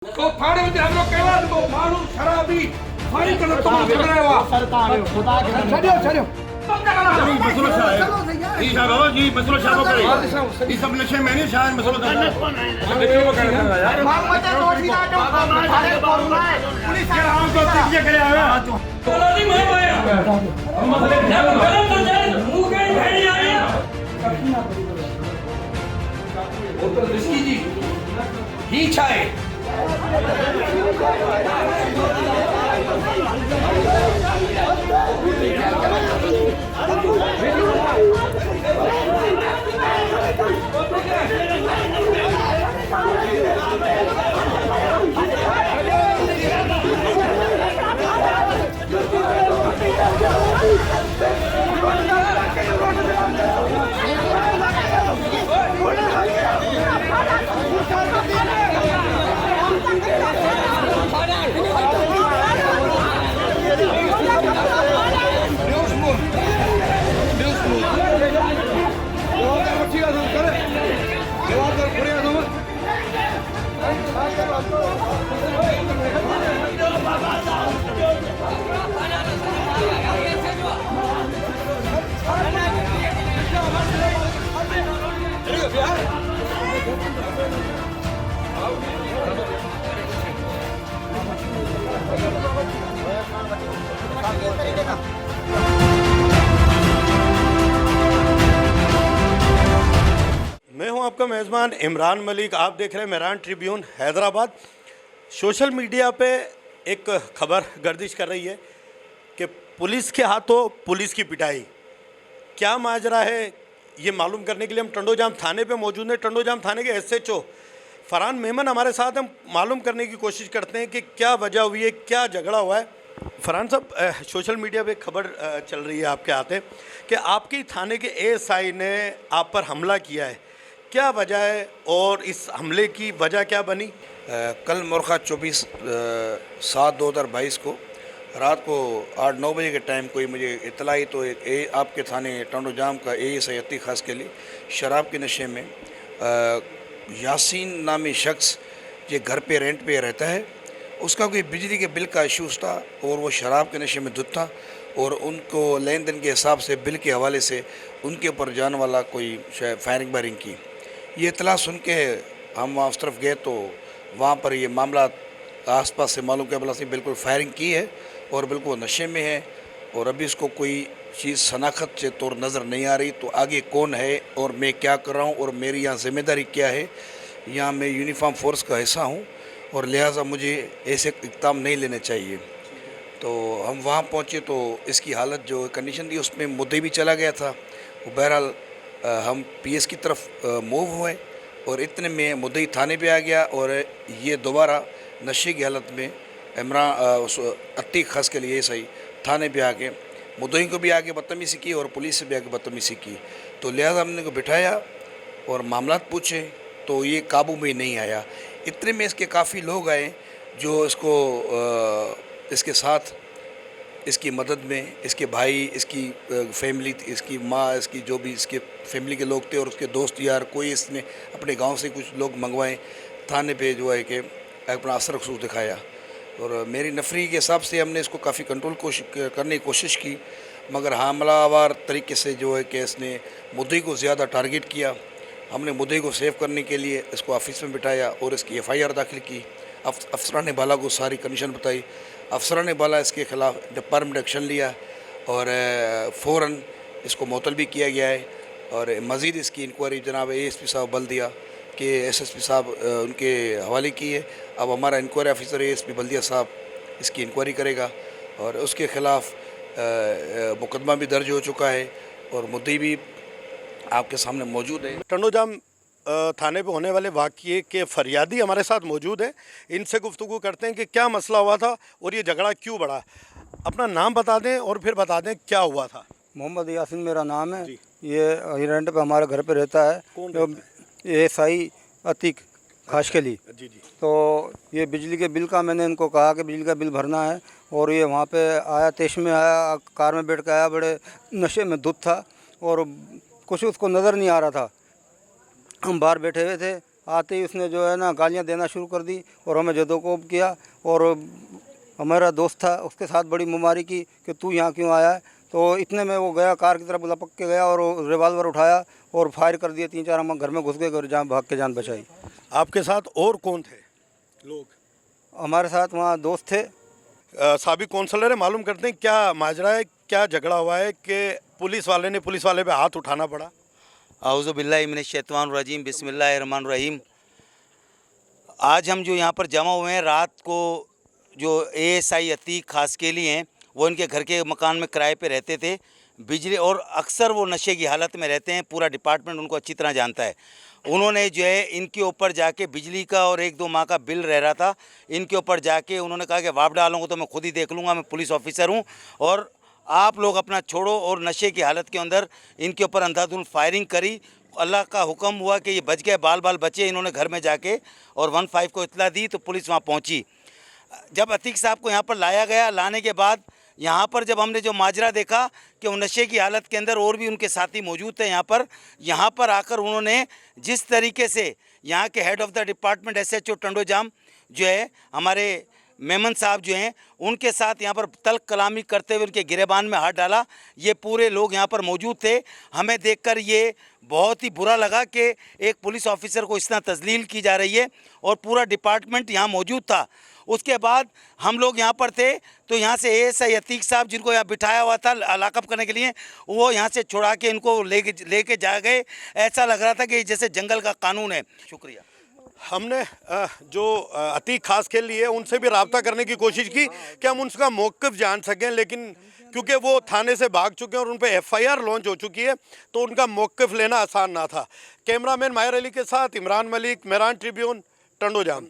तो थाने में हम लोग कहवा दो मारू शराबी फारी कर तो पकड़ावा सरकार खुदा के चलियो चलियो मसलो छा है ई साहब बाबा जी मसलो छा को करे ई सब नशे में नहीं शायद मसलो था देखो वो करे यार मोहम्मद रोटी ना जो थाने बोल रहा है पुलिस के नाम तो तीजे करे आया बोला नहीं मैं आया मसले गरम पंचायत मुंह के भेड़ी आया बोतल विस्की जी ही चाय मैं हूं आपका मेज़बान इमरान मलिक। आप देख रहे हैं Mehran Tribune Hyderabad. Social media पे एक खबर गर्दिश कर रही है कि पुलिस के हाथों पुलिस की पिटाई। क्या माजरा है ये मालूम करने के लिए हम टंडोजाम थाने पे मौजूद हैं। टंडोजाम थाने के एसएचओ फरहान मेमन हमारे साथ। हम मालूम करने की कोशिश करते हैं कि क्या वजह हुई है, क्या झगड़ा हुआ है। फरहान साहब, सोशल मीडिया पे खबर चल रही है आपके आते कि आपकी थाने के एएसआई ने आप पर हमला किया है। क्या वजह है और इस हमले की वजह क्या बनी? कल मुरखा 24/7/2022 को रात को 8-9 बजे के टाइम कोई मुझे इतला आई तो आपके थाने टंडोजाम का एएसआई अतीक खास के लिए शराब के नशे में यासीन नामी शख्स ये घर पे रेंट पे रहता है, उसका कोई बिजली के बिल का इशूज़ था और वो शराब के नशे में धुत था और उनको लेन देन के हिसाब से बिल के हवाले से उनके ऊपर जाने वाला कोई फायरिंग वायरिंग की। ये इतला सुन के हम वहाँ उस तरफ गए तो वहाँ पर ये मामला आसपास से मालूम किया बोला से बिल्कुल फायरिंग की है और बिल्कुल नशे में है और अभी इसको कोई चीज़ शनाख्त से तौर नज़र नहीं आ रही। तो आगे कौन है और मैं क्या कर रहा हूँ और मेरी यहाँ ज़िम्मेदारी क्या है। यहाँ मैं यूनिफॉर्म फोर्स का हिस्सा हूँ और लिहाजा मुझे ऐसे इक़दाम नहीं लेने चाहिए। तो हम वहाँ पहुँचे तो इसकी हालत जो कंडीशन थी उसमें मुद्दे भी चला गया था। वो बहरहाल हम पीएस की तरफ मूव हुए और इतने में मुद्दई थाने पे आ गया और ये दोबारा नशे की हालत में अतीक खास के लिए सही थाने पे आके मुद्दई को भी आके बदतमीज़ी की और पुलिस से भी आके बदतमीज़ी की। तो लिहाजा हमने को बिठाया और मामलात पूछे तो ये काबू में नहीं आया। इतने में इसके काफ़ी लोग आए जो इसको इसके साथ इसकी मदद में इसके भाई, इसकी फैमिली, इसकी माँ, इसकी जो भी इसके फैमिली के लोग थे और उसके दोस्त यार, कोई इसने अपने गांव से कुछ लोग मंगवाए। थाने पे जो है कि अपना असर खसूस दिखाया और मेरी नफरी के हिसाब से हमने इसको काफ़ी कंट्रोल करने की कोशिश की, मगर हमलावर तरीके से जो है कि इसने मुद्दई को ज़्यादा टारगेट किया। हमने मुद्दे को सेव करने के लिए इसको ऑफिस में बिठाया और इसकी एफआईआर दाखिल की। अफसरान बाला को सारी कंडीशन बताई। अफसरान बाला इसके ख़िलाफ़ डिपार्टमेंट एक्शन लिया और फ़ौरन इसको मुअत्तल भी किया गया है और मज़ीद इसकी इंक्वायरी जनाब एएसपी साहब बल्दिया के एसएसपी साहब उनके हवाले की है। अब हमारा इंक्वायरी ऑफिसर एएसपी बल्दिया साहब इसकी इंक्वायरी करेगा और उसके ख़िलाफ़ मुकदमा भी दर्ज हो चुका है और मुद्दई भी आपके सामने मौजूद है। टंडोजाम थाने पे होने वाले वाक़ये के फरियादी हमारे साथ मौजूद हैं। इनसे गुफ्तगू करते हैं कि क्या मसला हुआ था और ये झगड़ा क्यों बढ़ा। अपना नाम बता दें और फिर बता दें क्या हुआ था। मोहम्मद यासीन मेरा नाम है। ये रेंट पे हमारे घर पे रहता है। कौन एएसआई अतीक खास के लिए। जी। तो ये बिजली के बिल का मैंने इनको कहा कि बिजली का बिल भरना है और ये वहाँ पे आया, तेश में आया, कार में बैठ के आया, बड़े नशे में धुत था और कुछ उसको नज़र नहीं आ रहा था। हम बाहर बैठे हुए थे, आते ही उसने जो है ना गालियाँ देना शुरू कर दी और हमें जदोकोब किया। और हमारा दोस्त था, उसके साथ बड़ी मुमारी की कि तू यहाँ क्यों आया है। तो इतने में वो गया, कार की तरफ लपक के गया और रिवाल्वर उठाया और फायर कर दिए 3-4। हम घर में घुस गए और जान भाग के जान बचाई। आपके साथ और कौन थे लोग? हमारे साथ वहाँ दोस्त थे। साबिक कौंसलर है, मालूम करते हैं क्या माजरा है, क्या झगड़ा हुआ है कि पुलिस वाले पे हाथ उठाना पड़ा? आऊज़ु बिल्लाहि मिनश शैतानिर रजीम, बिस्मिल्लाहिर रहमानिर रहीम। आज हम जो यहाँ पर जमा हुए हैं, रात को जो ASI अतीक खासकेली हैं, वो इनके घर के मकान में किराए पे रहते थे। बिजली और अक्सर वो नशे की हालत में रहते हैं, पूरा डिपार्टमेंट उनको अच्छी तरह जानता है। उन्होंने जो है इनके ऊपर जाके बिजली का और 1-2 माह का बिल रह रहा था, इनके ऊपर जाके उन्होंने कहा कि वाप डालूंगा तो मैं खुद ही देख लूँगा, मैं पुलिस ऑफिसर हूँ और आप लोग अपना छोड़ो। और नशे की हालत के अंदर इनके ऊपर अंधाधुंध फायरिंग करी। अल्लाह का हुक्म हुआ कि ये बच गए, बाल बाल बचे। इन्होंने घर में जाके और 15 को इत्तला दी तो पुलिस वहाँ पहुँची। जब अतीक साहब को यहाँ पर लाया गया, लाने के बाद यहाँ पर जब हमने जो माजरा देखा कि वो नशे की हालत के अंदर और भी उनके साथी मौजूद थे यहाँ पर आकर उन्होंने जिस तरीके से यहाँ के head of the department SHO Tando Jam जो है हमारे मेमन साहब जो हैं, उनके साथ यहाँ पर तल्ख कलामी करते हुए उनके गिरेबान में हाथ डाला। ये पूरे लोग यहाँ पर मौजूद थे। हमें देखकर ये बहुत ही बुरा लगा कि एक पुलिस ऑफिसर को इस तरह तजलील की जा रही है और पूरा डिपार्टमेंट यहाँ मौजूद था। उसके बाद हम लोग यहाँ पर थे तो यहाँ से ASI अतीक साहब, जिनको यहाँ बिठाया हुआ था लाकअप करने के लिए, वो यहाँ से छुड़ा के इनको लेके जा गए। ऐसा लग रहा था कि जैसे जंगल का कानून है। शुक्रिया। हमने जो अतीक खास खेल लिए उनसे भी रब्ता करने की कोशिश की कि हम उनका मौक़िफ़ जान सकें, लेकिन क्योंकि वो थाने से भाग चुके हैं और उन पर FIR लॉन्च हो चुकी है तो उनका मौक़िफ़ लेना आसान ना था। कैमरामैन माहिर अली के साथ इमरान मलिक, मेहरान ट्रिब्यून, टंडोजाम।